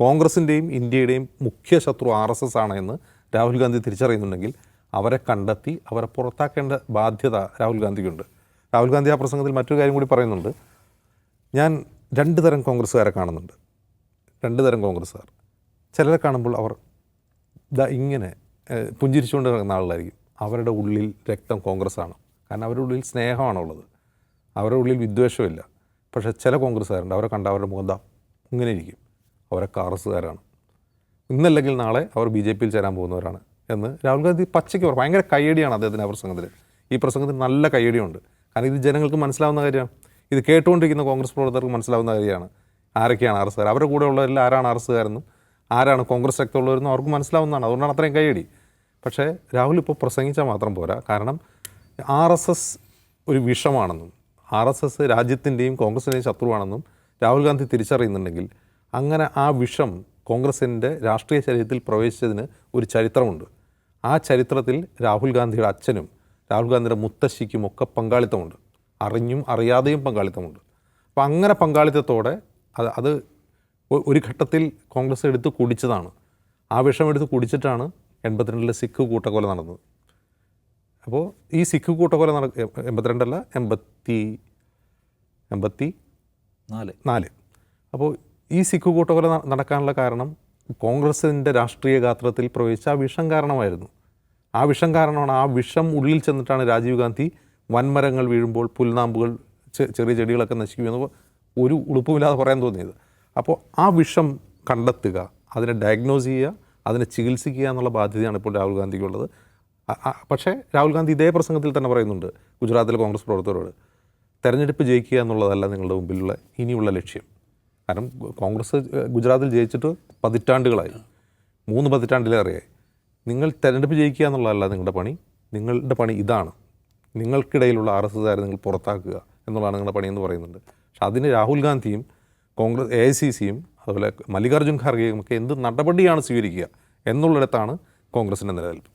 കോൺഗ്രസിൻ്റെയും ഇന്ത്യയുടെയും മുഖ്യ ശത്രു RSS ആണ് എന്ന് രാഹുൽ ഗാന്ധി തിരിച്ചറിയുന്നുണ്ടെങ്കിൽ അവരെ കണ്ടെത്തി അവരെ പുറത്താക്കേണ്ട ബാധ്യത രാഹുൽ ഗാന്ധിക്കുണ്ട്. രാഹുൽ ഗാന്ധി ആ പ്രസംഗത്തിൽ മറ്റൊരു കാര്യം കൂടി പറയുന്നുണ്ട്. ഞാൻ രണ്ട് തരം കോൺഗ്രസ്സുകാരെ കാണുന്നുണ്ട്. രണ്ട് തരം കോൺഗ്രസ്സുകാർ. ചിലരെ കാണുമ്പോൾ അവർ ഇങ്ങനെ പുഞ്ചിരിച്ചുകൊണ്ട് നടക്കുന്ന ആളുകളായിരിക്കും. അവരുടെ ഉള്ളിൽ രക്തം കോൺഗ്രസ്സാണ്. കാരണം അവരുടെ ഉള്ളിൽ സ്നേഹമാണുള്ളത്, അവരുടെ ഉള്ളിൽ വിദ്വേഷമില്ല. പക്ഷേ ചില കോൺഗ്രസ്സുകാരുണ്ട്, അവരെ കണ്ട അവരുടെ മുഖം ഇങ്ങനെ ഇരിക്കും, അവരൊക്കെ RSSകാരാണ്, ഇന്നല്ലെങ്കിൽ നാളെ അവർ BJP യിൽ ചേരാൻ പോകുന്നവരാണ് എന്ന് രാഹുൽ ഗാന്ധി പച്ചയ്ക്ക് പറഞ്ഞു. ഭയങ്കര കയ്യടിയാണ് അദ്ദേഹത്തിന് ആ പ്രസംഗത്തിൽ. ഈ പ്രസംഗത്തിൽ നല്ല കയ്യടിയുണ്ട്. കാരണം ഇത് ജനങ്ങൾക്ക് മനസ്സിലാവുന്ന കാര്യമാണ്. ഇത് കേട്ടുകൊണ്ടിരിക്കുന്ന കോൺഗ്രസ് പ്രവർത്തകർക്ക് മനസ്സിലാവുന്ന കാര്യമാണ് ആരൊക്കെയാണ് RSSകാർ, അവരുടെ കൂടെ ഉള്ളവരെല്ലാം ആരാണ് RSSകാരെന്നും ആരാണ് കോൺഗ്രസ് ശക്തിയുള്ളവരെന്നും അവർക്ക് മനസ്സിലാവുന്നതാണ്. അതുകൊണ്ടാണ് അത്രയും കയ്യടി. പക്ഷേ രാഹുൽ ഇപ്പോൾ പ്രസംഗിച്ചാൽ മാത്രം പോരാ. കാരണം RSS ഒരു വിഷമാണെന്നും RSS രാജ്യത്തിൻ്റെയും കോൺഗ്രസിൻ്റെയും ശത്രുവാണെന്നും രാഹുൽ ഗാന്ധി തിരിച്ചറിയുന്നുണ്ടെങ്കിൽ അങ്ങനെ ആ വിഷം കോൺഗ്രസിൻ്റെ രാഷ്ട്രീയ ചരിത്രത്തിൽ പ്രവേശിച്ചതിന് ഒരു ചരിത്രമുണ്ട്. ആ ചരിത്രത്തിൽ രാഹുൽ ഗാന്ധിയുടെ അച്ഛനും രാഹുൽ ഗാന്ധിയുടെ മുത്തശ്ശിക്കും ഒക്കെ പങ്കാളിത്തമുണ്ട്, അറിഞ്ഞും അറിയാതെയും പങ്കാളിത്തമുണ്ട്. അപ്പോൾ അങ്ങനെ പങ്കാളിത്തത്തോടെ അത് ഒരു ഘട്ടത്തിൽ കോൺഗ്രസ് എടുത്ത് കുടിച്ചതാണ്. ആ വിഷം എടുത്ത് കുടിച്ചിട്ടാണ് 82 സിഖ് കൂട്ടക്കൊല നടന്നത്. അപ്പോൾ ഈ സിഖ് കൂട്ടക്കൊല 82 84. അപ്പോൾ ഈ സിഖ് കൂട്ടക്കൊല നടക്കാനുള്ള കാരണം കോൺഗ്രസിൻ്റെ രാഷ്ട്രീയ ഗാത്രത്തിൽ പ്രവേശിച്ച ആ വിഷം കാരണമായിരുന്നു. ആ വിഷം കാരണമാണ്. ആ വിഷം ഉള്ളിൽ ചെന്നിട്ടാണ് രാജീവ് ഗാന്ധി വൻമരങ്ങൾ വീഴുമ്പോൾ പുൽനാമ്പുകൾ ചെറിയ ചെടികളൊക്കെ നശിക്കുമെന്ന് ഒരു ഉളുപ്പുമില്ലാതെ പറയാൻ തോന്നിയത്. അപ്പോൾ ആ വിഷം കണ്ടെത്തുക, അതിനെ ഡയഗ്നോസ് ചെയ്യുക, അതിനെ ചികിത്സിക്കുക എന്നുള്ള ബാധ്യതയാണ് ഇപ്പോൾ രാഹുൽ ഗാന്ധിക്കുള്ളത്. പക്ഷേ രാഹുൽ ഗാന്ധി ഇതേ പ്രസംഗത്തിൽ തന്നെ പറയുന്നുണ്ട് ഗുജറാത്തിലെ കോൺഗ്രസ് പ്രവർത്തകരോട്, തെരഞ്ഞെടുപ്പ് ജയിക്കുക എന്നുള്ളതല്ല നിങ്ങളുടെ മുമ്പിലുള്ള ഇനിയുള്ള ലക്ഷ്യം. കാരണം കോൺഗ്രസ് ഗുജറാത്തിൽ ജയിച്ചിട്ട് പതിറ്റാണ്ടുകളായി, 3 പതിറ്റാണ്ടിലേറെയായി. നിങ്ങൾ തെരഞ്ഞെടുപ്പ് ജയിക്കുക എന്നുള്ളതല്ല നിങ്ങളുടെ പണി. നിങ്ങളുടെ പണി ഇതാണ്, നിങ്ങൾക്കിടയിലുള്ള RSSകാരെ നിങ്ങൾ പുറത്താക്കുക എന്നുള്ളതാണ് നിങ്ങളുടെ പണിയെന്ന് പറയുന്നുണ്ട്. പക്ഷെ അതിന് രാഹുൽ ഗാന്ധിയും കോൺഗ്രസ് AICCയും അതുപോലെ മല്ലികാർജ്ജുൻ ഖാർഗെയും ഒക്കെ എന്ത് നടപടിയാണ് സ്വീകരിക്കുക എന്നുള്ളിടത്താണ് കോൺഗ്രസിൻ്റെ നിലനിൽപ്പ്.